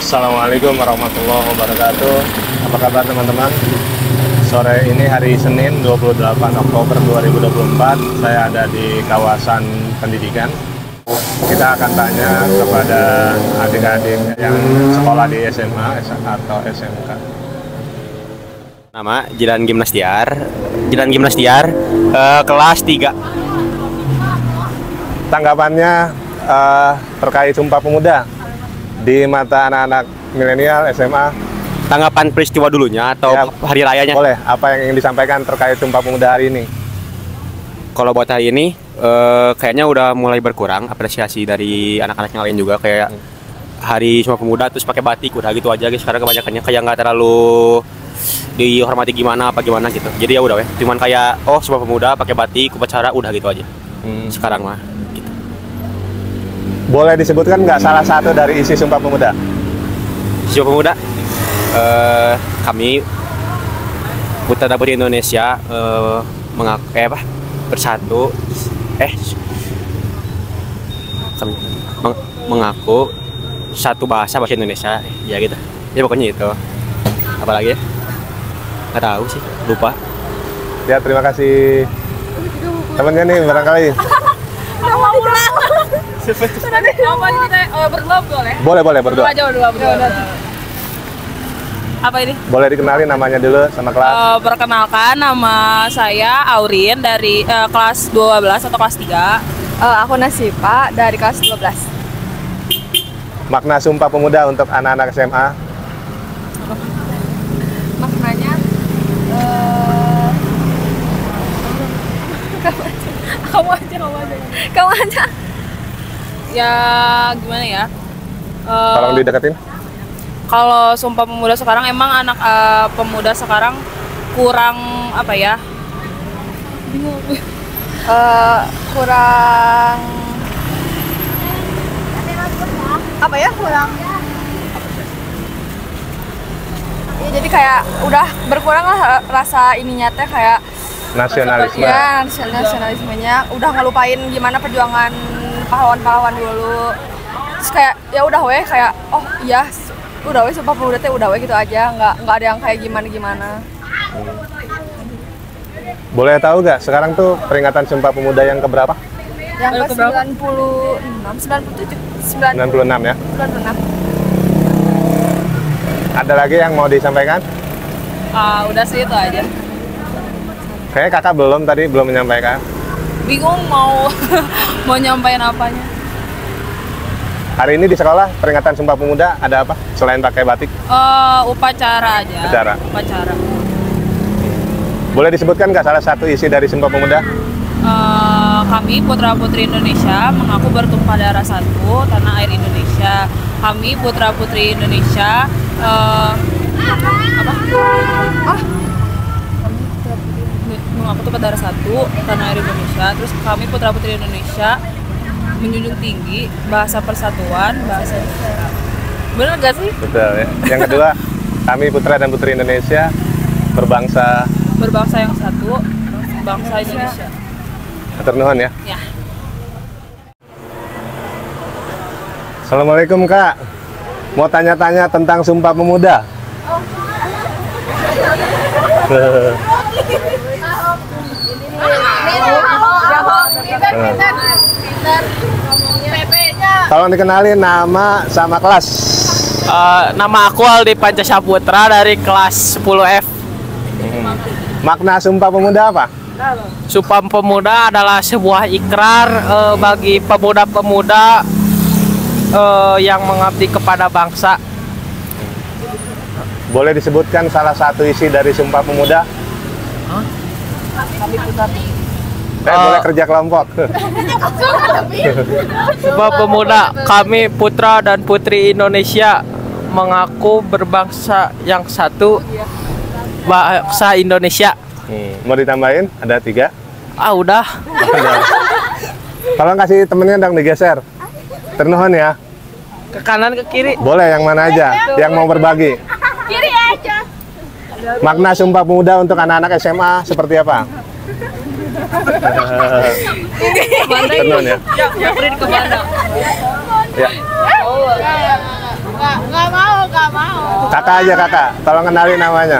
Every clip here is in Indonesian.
Assalamualaikum warahmatullahi wabarakatuh. Apa kabar teman-teman? Sore ini hari Senin 28 Oktober 2024. Saya ada di kawasan pendidikan. Kita akan tanya kepada adik-adik yang sekolah di SMA atau SMK. Nama Jidan Gimnastiar, kelas 3. Tanggapannya terkait Sumpah Pemuda di mata anak-anak milenial SMA. Tanggapan peristiwa dulunya atau ya, hari rayanya? Boleh, apa yang ingin disampaikan terkait Sumpah Pemuda hari ini? Kalau buat hari ini, kayaknya udah mulai berkurang apresiasi dari anak-anak yang lain juga. Kayak hari Sumpah Pemuda terus pakai batik, udah gitu aja guys. Sekarang kebanyakannya kayak nggak terlalu dihormati gimana gitu. Jadi ya udah cuman kayak Sumpah Pemuda pakai batik, upacara, udah gitu aja. Sekarang mah gitu. Boleh disebutkan nggak salah satu dari isi Sumpah Pemuda? Sumpah Pemuda, kami Putra dan Putri Indonesia bersatu, kami mengaku satu bahasa Indonesia, ya gitu. Ya pokoknya itu. Apalagi ya? Nggak tahu sih, lupa. Ya terima kasih temennya nih barangkali. Mau pulang. Apa kita berdua boleh? Boleh berdua. Berdua. Apa ini? Boleh dikenalin namanya dulu sama kelas. Perkenalkan, nama saya Aurin dari kelas 12 atau kelas 3. Aku Nasipa dari kelas 12. Makna Sumpah Pemuda untuk anak-anak SMA. Maknanya kamu aja. Ya gimana ya? Tolong dideketin. Kalau Sumpah Pemuda sekarang emang anak pemuda sekarang kurang apa ya? Bingung. Kurang apa ya? Kurang. Ya, jadi kayak udah berkurang lah rasa ininya teh kayak Nasionalisme. Ya, nasionalismenya udah ngelupain gimana perjuangan pahlawan-pahlawan dulu. Terus kayak ya udah kayak iya udah Sumpah Pemuda teh udah gitu aja, nggak ada yang kayak gimana. Boleh tahu nggak sekarang tuh peringatan Sumpah Pemuda yang keberapa? Yang ke 96, 97, 96 ya? 96. Ada lagi yang mau disampaikan? Udah sih itu aja. Kayaknya kakak belum menyampaikan. Bingung mau nyampain apanya. Hari ini di sekolah peringatan Sumpah Pemuda ada apa? Selain pakai batik? Upacara aja. Upacara. Boleh disebutkan nggak salah satu isi dari Sumpah Pemuda? Kami Putra-Putri Indonesia mengaku bertumpah darah satu tanah air Indonesia. Kami Putra-Putri Indonesia mengaku tumpah darah satu tanah air Indonesia. Terus kami Putra-Putri Indonesia menjunjung tinggi bahasa persatuan, bahasa negara. Bener gak sih? Betul ya. Yang kedua, kami Putra dan Putri Indonesia berbangsa yang satu, bangsa Indonesia. Hatur nuhun ya. Ya. Assalamualaikum Kak. Mau tanya-tanya tentang Sumpah Pemuda. Tolong dikenalin nama sama kelas. Nama aku Aldi Pancasaputra dari kelas 10F. Makna Sumpah Pemuda apa? Sumpah Pemuda adalah sebuah ikrar bagi pemuda-pemuda yang mengabdi kepada bangsa. Boleh disebutkan salah satu isi dari Sumpah Pemuda? Boleh kerja kelompok. Sumpah Pemuda, kami Putra dan Putri Indonesia mengaku berbangsa yang satu, bangsa Indonesia. Mau ditambahin? Ada 3? Udah. Tolong kasih temennya dong digeser. Ternuhun ya. Ke kanan ke kiri. Boleh yang mana aja, yang mau berbagi. Kiri aja. Makna Sumpah Pemuda untuk anak-anak SMA seperti apa? Ternuhun ya. Ya, ke mana? Ya. Nggak mau. Kakak aja kakak, tolong kenalin namanya.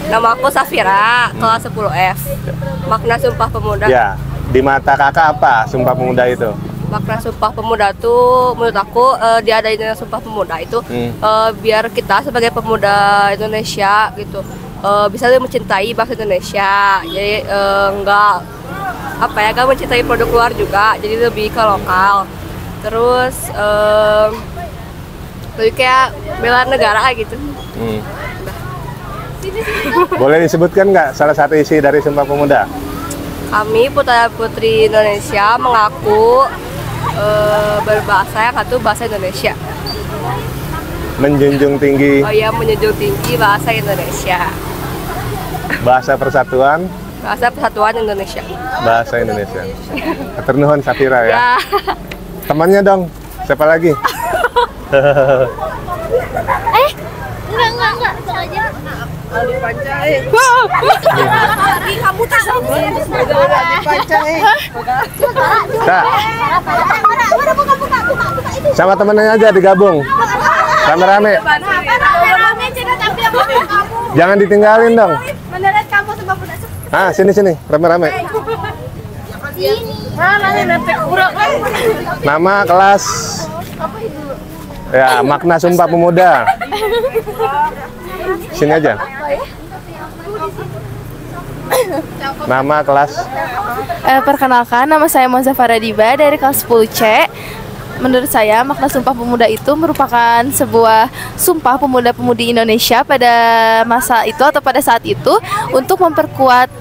Nama aku Safira, kelas 10F. Makna Sumpah Pemuda. Ya, di mata kakak apa Sumpah Pemuda itu? Makna Sumpah Pemuda tuh menurut aku diadainnya Sumpah Pemuda itu biar kita sebagai pemuda Indonesia gitu bisa lebih mencintai bangsa Indonesia. Jadi enggak mencintai produk luar juga, jadi lebih ke lokal. Terus lebih kayak bela negara gitu. Boleh disebutkan nggak salah satu isi dari Sumpah Pemuda? Kami putra-putri Indonesia mengaku berbahasa yang satu bahasa Indonesia. Menjunjung tinggi Menjunjung tinggi bahasa Indonesia. bahasa persatuan, Bahasa Persatuan Indonesia. bahasa Indonesia. Hatur nuhun Safira ya. Ya. Temannya dong, siapa lagi? Enggak, sengaja. Ali Pancai. Kamu tak sama. Ali Pancai. Kak, sama temennya aja digabung. Rame-rame. Jangan ditinggalin dong. Menurut kamu sebab udah Sini, rame-rame. Nama, kelas. Ya, makna Sumpah Pemuda. Sini aja. Nama, kelas. Perkenalkan, nama saya Monza Faradiba dari kelas 10C. Menurut saya, makna Sumpah Pemuda itu merupakan sebuah sumpah pemuda-pemudi Indonesia pada masa itu atau pada saat itu untuk memperkuat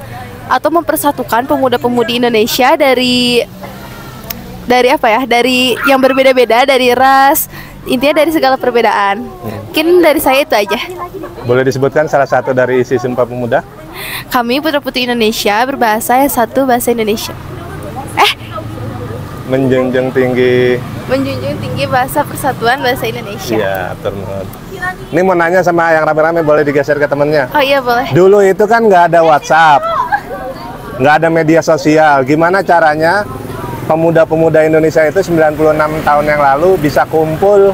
atau mempersatukan pemuda-pemudi Indonesia dari yang berbeda-beda, dari ras, intinya dari segala perbedaan. Mungkin dari saya itu aja. Boleh disebutkan salah satu dari isi Sumpah Pemuda? Kami putra-putri Indonesia berbahasa yang satu bahasa Indonesia. Menjunjung tinggi Bahasa Persatuan Bahasa Indonesia. Iya, turun. Ini mau nanya sama yang rame-rame, boleh digeser ke temennya? Oh iya boleh. Dulu itu kan nggak ada WhatsApp, nggak ada media sosial. Gimana caranya pemuda-pemuda Indonesia itu 96 tahun yang lalu bisa kumpul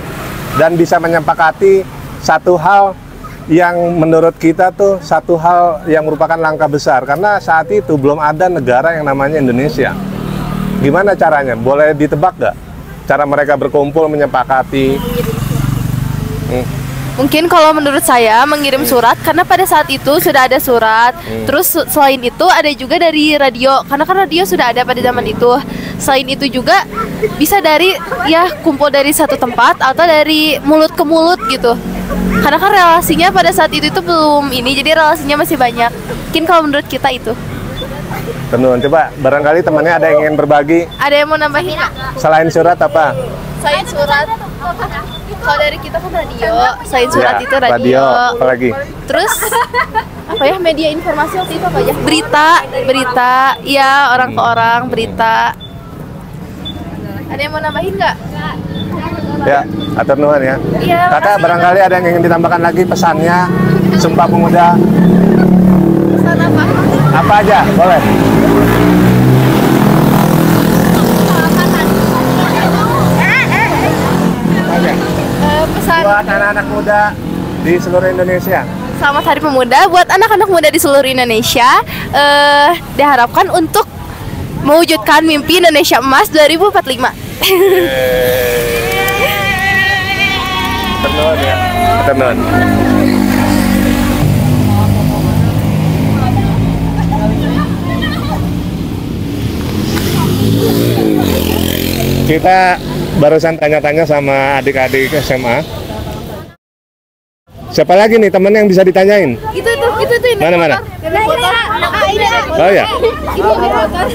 dan bisa menyepakati satu hal yang menurut kita tuh satu hal yang merupakan langkah besar, karena saat itu belum ada negara yang namanya Indonesia. Gimana caranya? Boleh ditebak nggak? Cara mereka berkumpul menyepakati? Mungkin kalau menurut saya mengirim surat, karena pada saat itu sudah ada surat. Terus selain itu ada juga dari radio, karena kan radio sudah ada pada zaman itu. Selain itu juga bisa dari kumpul dari satu tempat atau dari mulut ke mulut gitu. Karena kan relasinya pada saat itu belum ini, jadi relasinya masih banyak. Mungkin kalau menurut kita itu. Tenun, coba barangkali temannya ada yang ingin berbagi. Ada yang mau nambahin nggak? Selain surat apa? Selain surat, kalau dari kita kan radio. Selain surat Ya, itu radio. Apa lagi? Terus media informasi waktu itu apa aja? Berita, ya orang ke orang, berita. Ada yang mau nambahin nggak? Ya, atur nuhun ya. Iya, Kakak, barangkali ada yang ingin ditambahkan lagi pesannya Sumpah Pemuda. Pesan apa? Apa aja, boleh. Pesan Buat anak-anak muda di seluruh Indonesia. Selamat Hari Pemuda buat anak-anak muda di seluruh Indonesia. Diharapkan untuk mewujudkan mimpi Indonesia Emas 2045. Tenun ya. Tenun. Kita barusan tanya-tanya sama adik-adik SMA. Siapa lagi nih temen yang bisa ditanyain? Itu ini. Mana? Ini. Oh ya. Itu motor.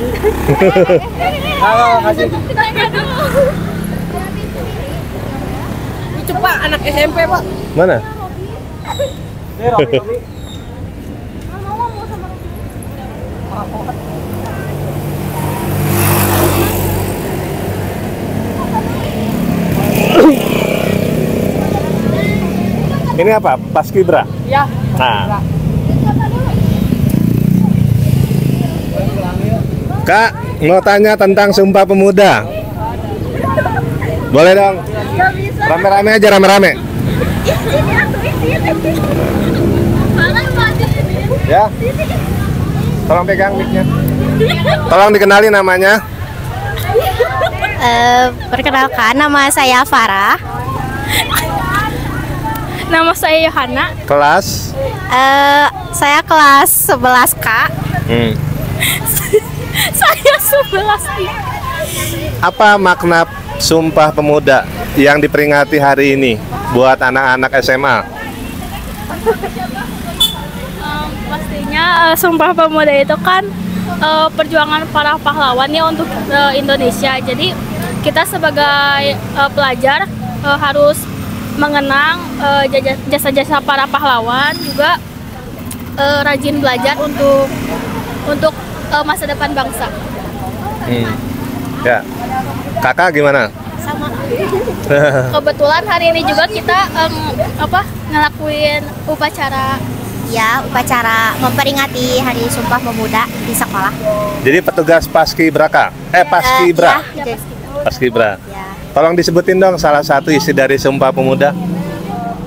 Halo, kasih. Coba anak SMP, Pak. Mana? Ini apa? Paskibra? Ya. Nah. Kak, mau tanya tentang Sumpah Pemuda. Boleh dong. Rame-rame aja, rame-rame. Ya. Tolong pegang mic-nya. Tolong dikenali namanya. Perkenalkan, nama saya Farah. Nama saya Yohana. Kelas. Saya kelas 11K. Saya 11. Apa makna Sumpah Pemuda yang diperingati hari ini buat anak-anak SMA? Pastinya Sumpah Pemuda itu kan perjuangan para pahlawan ya untuk Indonesia. Jadi kita sebagai pelajar harus mengenang jasa-jasa para pahlawan, juga rajin belajar untuk masa depan bangsa. Ya, kakak gimana? Sama. Kebetulan hari ini juga kita ngelakuin upacara. Ya, upacara memperingati Hari Sumpah Pemuda di sekolah. Jadi petugas Paskibraka, Paskibra, Ya, Paskibra. ya. Tolong disebutin dong salah satu isi dari Sumpah Pemuda.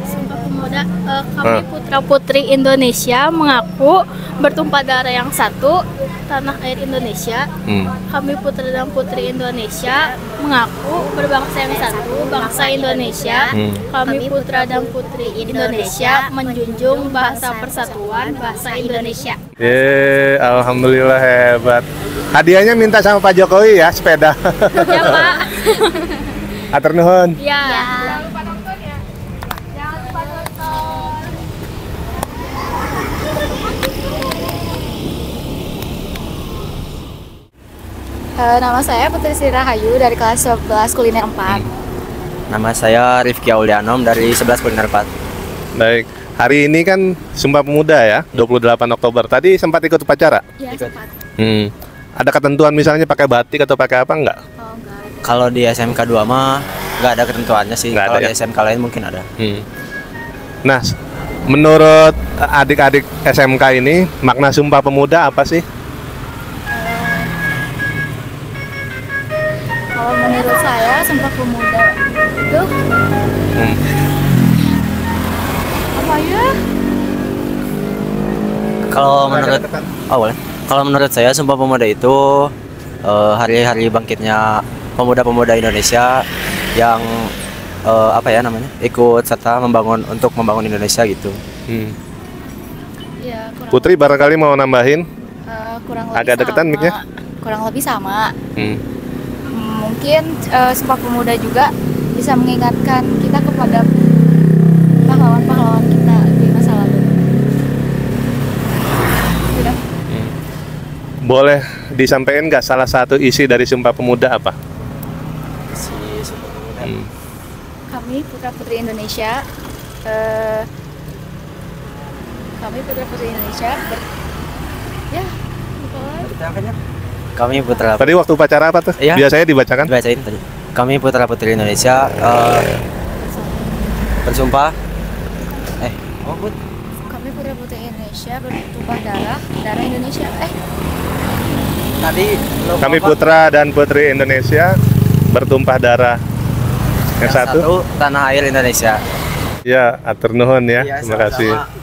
Sumpah Pemuda, kami putra-putri Indonesia mengaku bertumpah darah yang satu, tanah air Indonesia. Kami putra dan putri Indonesia mengaku berbangsa yang satu, bangsa Indonesia. Kami putra dan putri Indonesia menjunjung bahasa persatuan, bahasa Indonesia. Alhamdulillah hebat. Hadiahnya minta sama Pak Jokowi ya, sepeda. Ya Pak. Atur nuhun. Ya. Nama saya Putri Sri Rahayu dari kelas 11 kuliner 4. Nama saya Rifki Aulianom dari 11 Kuliner 4. Baik, hari ini kan Sumpah Pemuda ya, 28 Oktober. Tadi sempat ikut upacara? Ya, sempat. Ada ketentuan misalnya pakai batik atau pakai apa enggak? Oh, enggak ada. Kalau di SMK 2 mah nggak ada ketentuannya sih. Nggak ada Kalau ya? di SMK lain mungkin ada. Nah, menurut adik-adik SMK ini makna Sumpah Pemuda apa sih? Kalau menurut saya Sumpah Pemuda itu apa ya? Kalau menurut saya Sumpah Pemuda itu hari-hari bangkitnya pemuda-pemuda Indonesia yang ikut serta untuk membangun Indonesia gitu. Ya, Putri barangkali mau nambahin? kurang lebih Agak deketan sama. mic-nya. Kurang lebih sama. Mungkin Sumpah Pemuda juga bisa mengingatkan kita kepada pahlawan-pahlawan kita di masa lalu. Sudah. Boleh disampaikan nggak salah satu isi dari Sumpah Pemuda apa? Kami putra-putri Indonesia, Kami putra Tadi waktu upacara apa tuh? Iya. Biasanya dibacakan? Bacain tadi. Kami putra-putri Indonesia bersumpah. Kami putra-putri Indonesia bertumpah darah Indonesia. Tadi Kami putra dan putri Indonesia bertumpah darah yang satu. tanah air Indonesia. Ya, atur nuhun ya. Iya, Terima kasih. sama-sama.